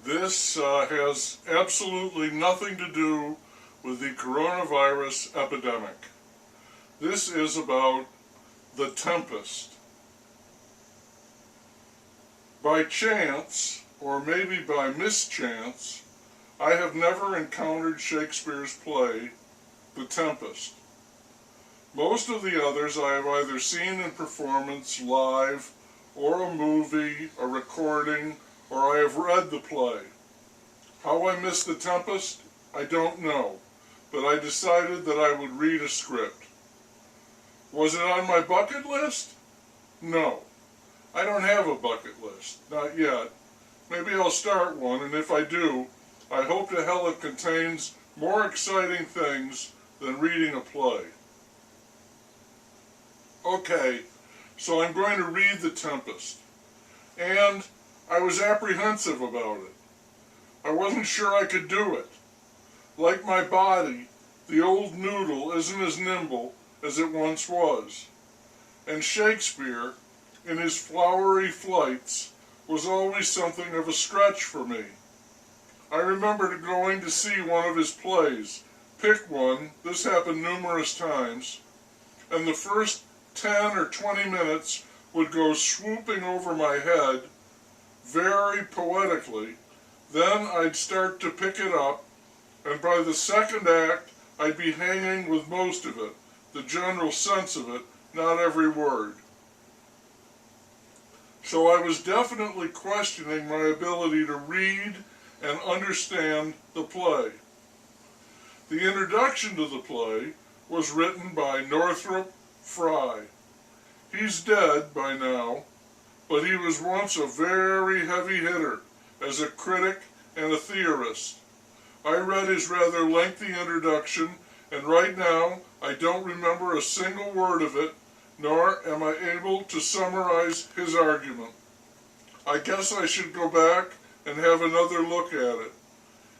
This has absolutely nothing to do with the coronavirus epidemic. This is about The Tempest. By chance, or maybe by mischance, I have never encountered Shakespeare's play, The Tempest. Most of the others I have either seen in performance live, or a movie, a recording, or I have read the play. How I missed The Tempest, I don't know, but I decided that I would read a script. Was it on my bucket list? No. I don't have a bucket list, not yet. Maybe I'll start one, and if I do, I hope to hell it contains more exciting things than reading a play. Okay, so I'm going to read The Tempest. And I was apprehensive about it. I wasn't sure I could do it. Like my body, the old noodle isn't as nimble as it once was. And Shakespeare, in his flowery flights, was always something of a stretch for me. I remember going to see one of his plays, pick one, this happened numerous times, and the first 10 or 20 minutes would go swooping over my head, very poetically. Then I'd start to pick it up, and by the second act I'd be hanging with most of it, the general sense of it, not every word. So I was definitely questioning my ability to read and understand the play. The introduction to the play was written by Northrop Frye. He's dead by now, but he was once a very heavy hitter as a critic and a theorist. I read his rather lengthy introduction, and right now I don't remember a single word of it, nor am I able to summarize his argument. I guess I should go back and have another look at it.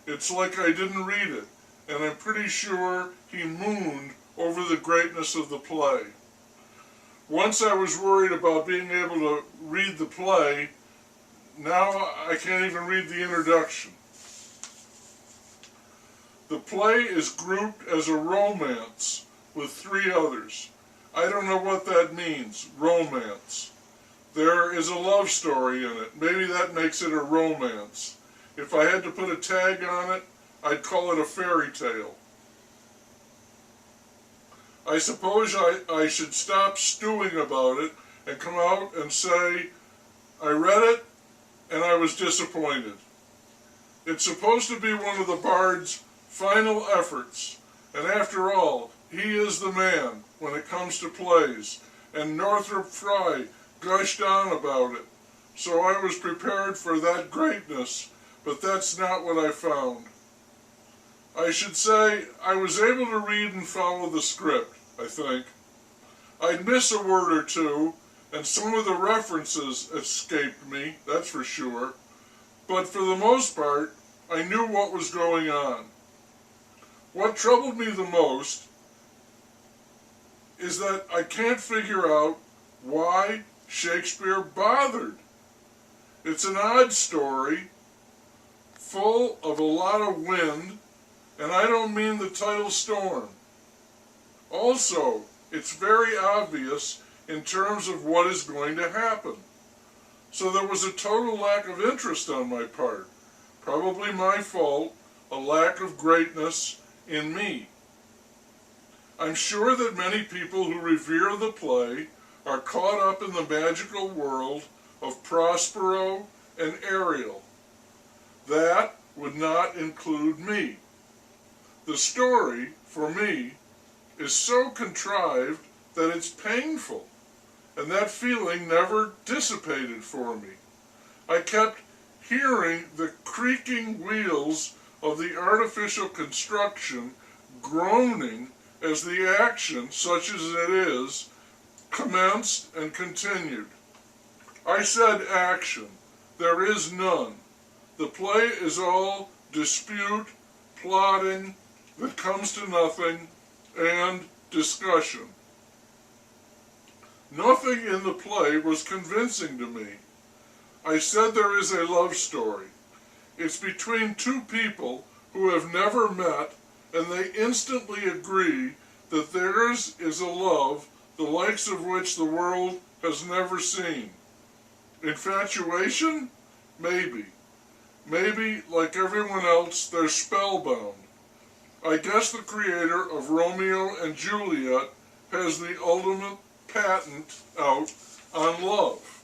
It's like I didn't read it, and I'm pretty sure he mooned over the greatness of the play. Once I was worried about being able to read the play, now I can't even read the introduction. The play is grouped as a romance with 3 others. I don't know what that means, romance. There is a love story in it. Maybe that makes it a romance. If I had to put a tag on it, I'd call it a fairy tale. I suppose I should stop stewing about it and come out and say, I read it and I was disappointed. It's supposed to be one of the bard's final efforts, and after all, he is the man when it comes to plays, and Northrop Frye gushed on about it, so I was prepared for that greatness, but that's not what I found. I should say I was able to read and follow the script, I think. I'd miss a word or two, and some of the references escaped me, that's for sure, but for the most part, I knew what was going on. What troubled me the most is that I can't figure out why Shakespeare bothered. It's an odd story, full of a lot of wind, and I don't mean the tidal storm. Also, it's very obvious in terms of what is going to happen. So there was a total lack of interest on my part. Probably my fault, a lack of greatness in me. I'm sure that many people who revere the play are caught up in the magical world of Prospero and Ariel. That would not include me. The story, for me, is so contrived that it's painful, and that feeling never dissipated for me. I kept hearing the creaking wheels of the artificial construction groaning as the action, such as it is, commenced and continued. I said action. There is none. The play is all dispute, plotting, that comes to nothing, and discussion. Nothing in the play was convincing to me. I said there is a love story. It's between two people who have never met, and they instantly agree that theirs is a love the likes of which the world has never seen. Infatuation? Maybe. Maybe, like everyone else, they're spellbound. I guess the creator of Romeo and Juliet has the ultimate patent out on love.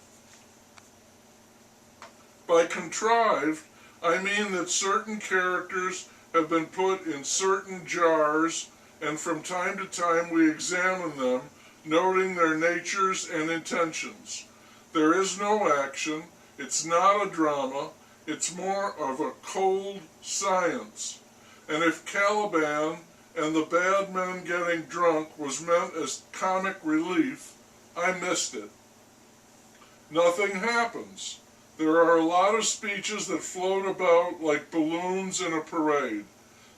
By contrived, I mean that certain characters have been put in certain jars, and from time to time we examine them, noting their natures and intentions. There is no action, it's not a drama, it's more of a cold science. And if Caliban and the bad men getting drunk was meant as comic relief, I missed it. Nothing happens. There are a lot of speeches that float about like balloons in a parade.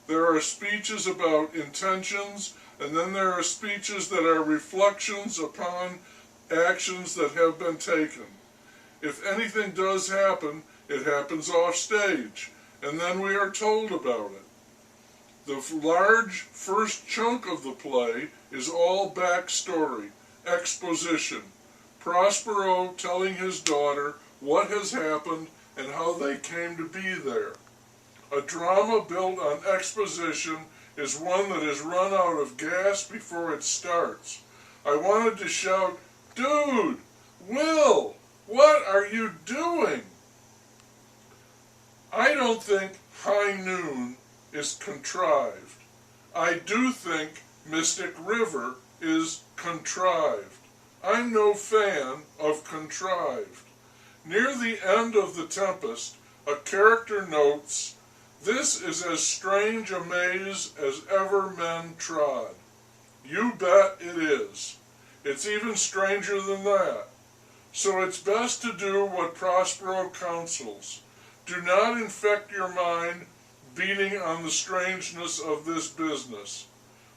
There are speeches about intentions, and then there are speeches that are reflections upon actions that have been taken. If anything does happen, it happens off stage, and then we are told about it. The large first chunk of the play is all backstory, exposition. Prospero telling his daughter what has happened and how they came to be there. A drama built on exposition is one that has run out of gas before it starts. I wanted to shout, "Dude! Will! What are you doing?" I don't think High Noon is contrived. I do think Mystic River is contrived. I'm no fan of contrived. Near the end of The Tempest, a character notes, "This is as strange a maze as ever men trod." You bet it is. It's even stranger than that. So it's best to do what Prospero counsels. Do not infect your mind beating on the strangeness of this business.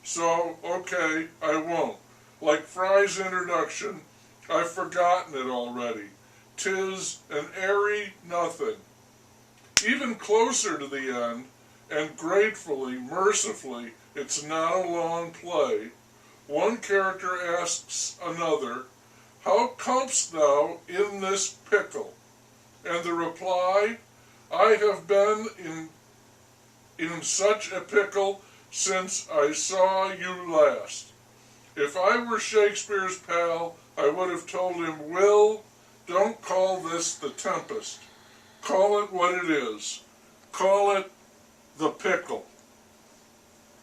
So, okay, I won't. Like Fry's introduction, I've forgotten it already. 'Tis an airy nothing. Even closer to the end, and gratefully, mercifully, it's not a long play, one character asks another, "How comest thou in this pickle?" And the reply, "I have been in such a pickle since I saw you last." If I were Shakespeare's pal, I would have told him, "Will, don't call this The Tempest. Call it what it is. Call it The Pickle."